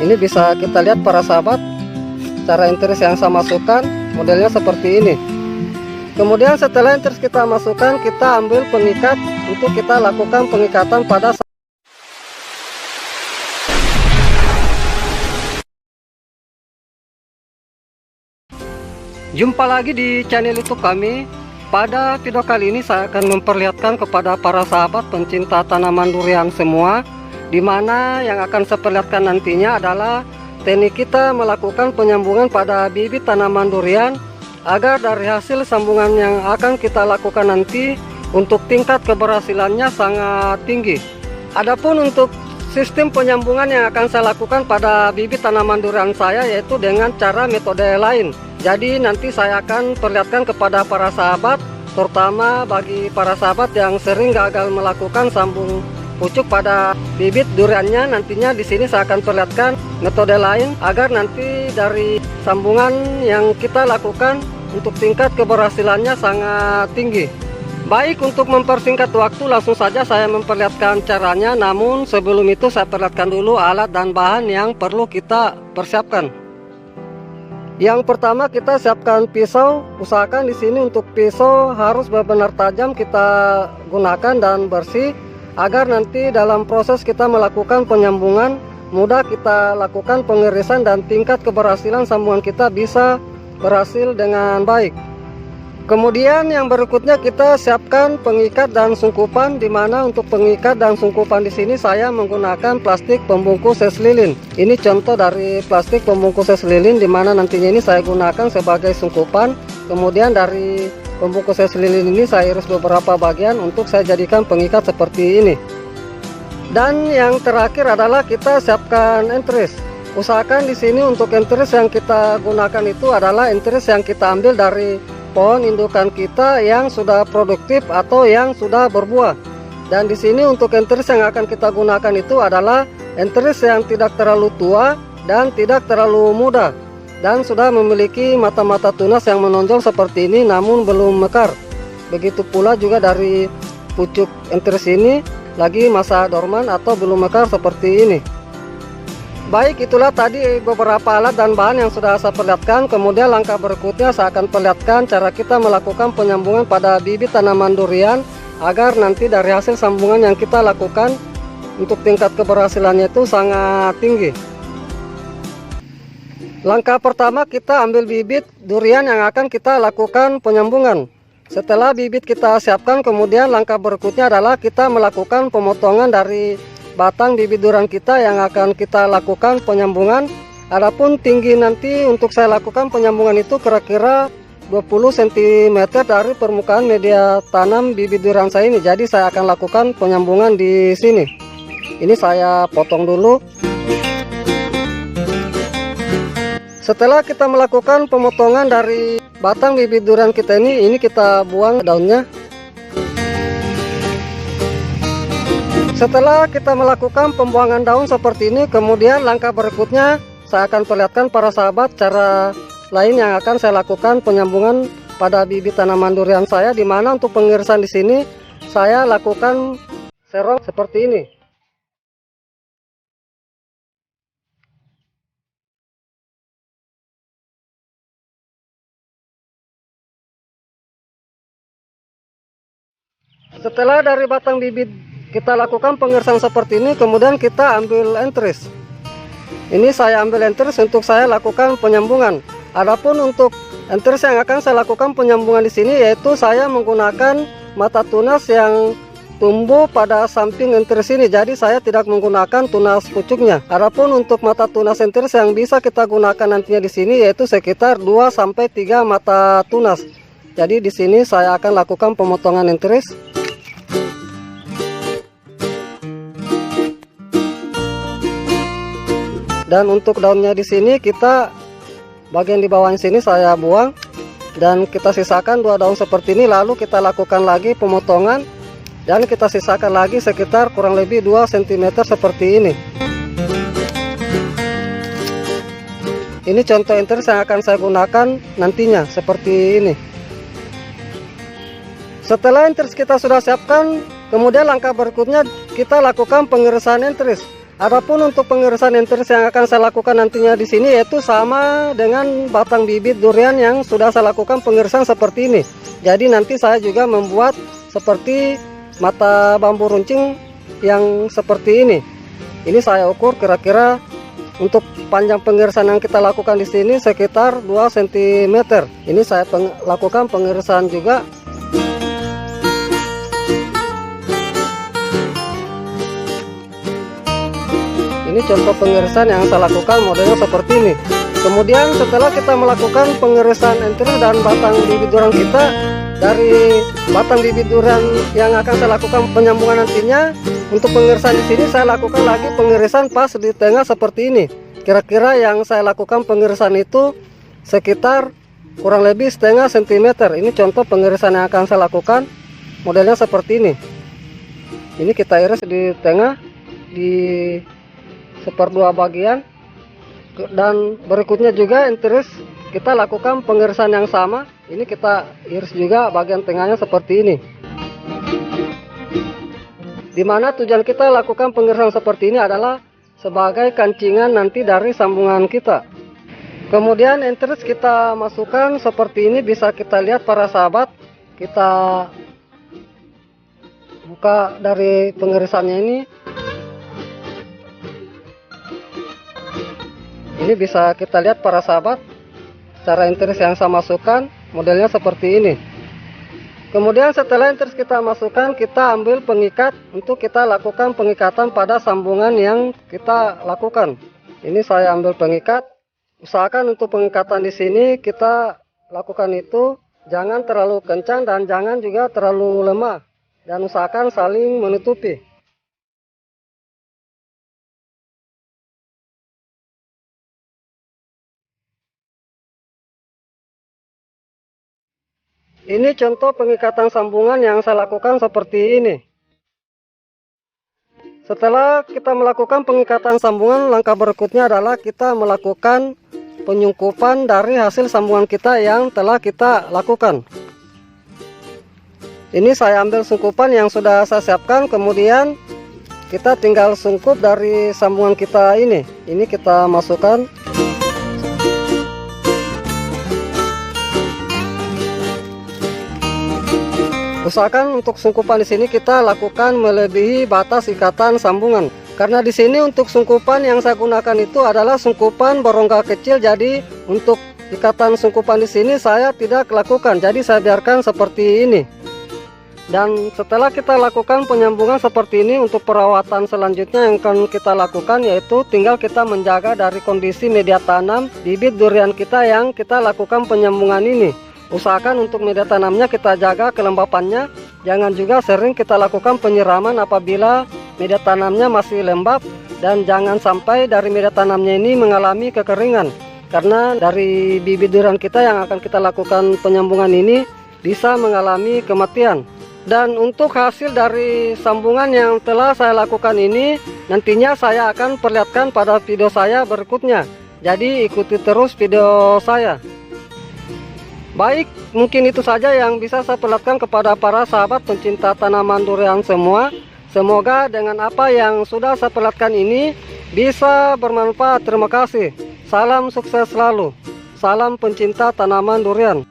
Ini bisa kita lihat para sahabat, cara enteris yang saya masukkan modelnya seperti ini. Kemudian setelah enteris kita masukkan, kita ambil pengikat untuk kita lakukan pengikatan pada. Jumpa lagi di channel YouTube kami. Pada video kali ini saya akan memperlihatkan kepada para sahabat pencinta tanaman durian semua, dimana yang akan saya perlihatkan nantinya adalah teknik kita melakukan penyambungan pada bibit tanaman durian, agar dari hasil sambungan yang akan kita lakukan nanti untuk tingkat keberhasilannya sangat tinggi. Adapun untuk sistem penyambungan yang akan saya lakukan pada bibit tanaman durian saya, yaitu dengan cara metode lain. Jadi nanti saya akan perlihatkan kepada para sahabat, terutama bagi para sahabat yang sering gagal melakukan sambung pucuk pada bibit duriannya. Nantinya di sini saya akan perlihatkan metode lain agar nanti dari sambungan yang kita lakukan untuk tingkat keberhasilannya sangat tinggi. Baik, untuk mempersingkat waktu langsung saja saya memperlihatkan caranya. Namun sebelum itu saya perlihatkan dulu alat dan bahan yang perlu kita persiapkan. Yang pertama kita siapkan pisau. Usahakan di sini untuk pisau harus benar-benar tajam kita gunakan dan bersih, agar nanti dalam proses kita melakukan penyambungan mudah kita lakukan pengirisan dan tingkat keberhasilan sambungan kita bisa berhasil dengan baik. Kemudian yang berikutnya kita siapkan pengikat dan sungkupan, dimana untuk pengikat dan sungkupan di sini saya menggunakan plastik pembungkus es lilin. Ini contoh dari plastik pembungkus es lilin, dimana nantinya ini saya gunakan sebagai sungkupan. Kemudian dari pembungkus es lilin ini saya iris beberapa bagian untuk saya jadikan pengikat seperti ini. Dan yang terakhir adalah kita siapkan enteris. Usahakan di sini untuk enteris yang kita gunakan itu adalah enteris yang kita ambil dari pohon indukan kita yang sudah produktif atau yang sudah berbuah. Dan di sini untuk enteris yang akan kita gunakan itu adalah enteris yang tidak terlalu tua dan tidak terlalu muda, dan sudah memiliki mata-mata tunas yang menonjol seperti ini namun belum mekar. Begitu pula juga dari pucuk enteris ini lagi masa dorman atau belum mekar seperti ini. Baik, itulah tadi beberapa alat dan bahan yang sudah saya perlihatkan. Kemudian langkah berikutnya saya akan perlihatkan cara kita melakukan penyambungan pada bibit tanaman durian, agar nanti dari hasil sambungan yang kita lakukan untuk tingkat keberhasilannya itu sangat tinggi. Langkah pertama kita ambil bibit durian yang akan kita lakukan penyambungan. Setelah bibit kita siapkan, kemudian langkah berikutnya adalah kita melakukan pemotongan dari batang bibit durian kita yang akan kita lakukan penyambungan. Adapun tinggi nanti untuk saya lakukan penyambungan itu kira-kira 20 cm dari permukaan media tanam bibit durian saya ini. Jadi saya akan lakukan penyambungan di sini. Ini saya potong dulu. Setelah kita melakukan pemotongan dari batang bibit durian kita ini kita buang daunnya. Setelah kita melakukan pembuangan daun seperti ini, kemudian langkah berikutnya saya akan perlihatkan para sahabat cara lain yang akan saya lakukan penyambungan pada bibit tanaman durian saya, di mana untuk pengirisan di sini saya lakukan serong seperti ini. Setelah dari batang bibit kita lakukan pengirisan seperti ini, kemudian kita ambil enteris. Ini saya ambil enteris untuk saya lakukan penyambungan. Adapun untuk enteris yang akan saya lakukan penyambungan di sini, yaitu saya menggunakan mata tunas yang tumbuh pada samping enteris ini. Jadi saya tidak menggunakan tunas pucuknya. Adapun untuk mata tunas enteris yang bisa kita gunakan nantinya di sini, yaitu sekitar 2-3 mata tunas. Jadi di sini saya akan lakukan pemotongan enteris. Dan untuk daunnya di sini kita bagian di bawah sini saya buang, dan kita sisakan 2 daun seperti ini. Lalu kita lakukan lagi pemotongan dan kita sisakan lagi sekitar kurang lebih 2 cm seperti ini. Ini contoh enteris yang akan saya gunakan nantinya seperti ini. Setelah enteris kita sudah siapkan, kemudian langkah berikutnya kita lakukan pengirisan enteris. Adapun untuk pengirisan enteris yang akan saya lakukan nantinya di sini yaitu sama dengan batang bibit durian yang sudah saya lakukan pengirisan seperti ini. Jadi nanti saya juga membuat seperti mata bambu runcing yang seperti ini. Ini saya ukur kira-kira untuk panjang pengirisan yang kita lakukan di sini sekitar 2 cm. Ini saya lakukan pengirisan juga. Ini contoh pengirisan yang saya lakukan modelnya seperti ini. Kemudian setelah kita melakukan pengirisan enteris dan batang bibit durian kita, dari batang bibit durian yang akan saya lakukan penyambungan nantinya, untuk pengirisan di sini saya lakukan lagi pengirisan pas di tengah seperti ini. Kira-kira yang saya lakukan pengirisan itu sekitar kurang lebih setengah cm. Ini contoh pengirisan yang akan saya lakukan modelnya seperti ini. Ini kita iris di tengah di seperdua bagian, dan berikutnya juga enteris kita lakukan pengirisan yang sama. Ini kita iris juga bagian tengahnya seperti ini, dimana tujuan kita lakukan pengirisan seperti ini adalah sebagai kancingan nanti dari sambungan kita. Kemudian enteris kita masukkan seperti ini, bisa kita lihat para sahabat. Kita buka dari pengirisannya ini. Ini bisa kita lihat para sahabat, cara enteris yang saya masukkan modelnya seperti ini. Kemudian setelah enteris kita masukkan, kita ambil pengikat untuk kita lakukan pengikatan pada sambungan yang kita lakukan. Ini saya ambil pengikat. Usahakan untuk pengikatan di sini kita lakukan itu jangan terlalu kencang dan jangan juga terlalu lemah, dan usahakan saling menutupi. Ini contoh pengikatan sambungan yang saya lakukan seperti ini. Setelah kita melakukan pengikatan sambungan, langkah berikutnya adalah kita melakukan penyungkupan dari hasil sambungan kita yang telah kita lakukan. Ini saya ambil sungkupan yang sudah saya siapkan, kemudian kita tinggal sungkup dari sambungan kita ini. Ini kita masukkan. Usahakan untuk sungkupan di sini kita lakukan melebihi batas ikatan sambungan. Karena di sini untuk sungkupan yang saya gunakan itu adalah sungkupan berongga kecil, jadi untuk ikatan sungkupan di sini saya tidak lakukan. Jadi saya biarkan seperti ini. Dan setelah kita lakukan penyambungan seperti ini, untuk perawatan selanjutnya yang akan kita lakukan yaitu tinggal kita menjaga dari kondisi media tanam bibit durian kita yang kita lakukan penyambungan ini. Usahakan untuk media tanamnya kita jaga kelembapannya. Jangan juga sering kita lakukan penyiraman apabila media tanamnya masih lembab, dan jangan sampai dari media tanamnya ini mengalami kekeringan. Karena dari bibit durian kita yang akan kita lakukan penyambungan ini bisa mengalami kematian. Dan untuk hasil dari sambungan yang telah saya lakukan ini nantinya saya akan perlihatkan pada video saya berikutnya. Jadi ikuti terus video saya. Baik, mungkin itu saja yang bisa saya perlihatkan kepada para sahabat pencinta tanaman durian semua. Semoga dengan apa yang sudah saya perlihatkan ini bisa bermanfaat. Terima kasih. Salam sukses selalu. Salam pencinta tanaman durian.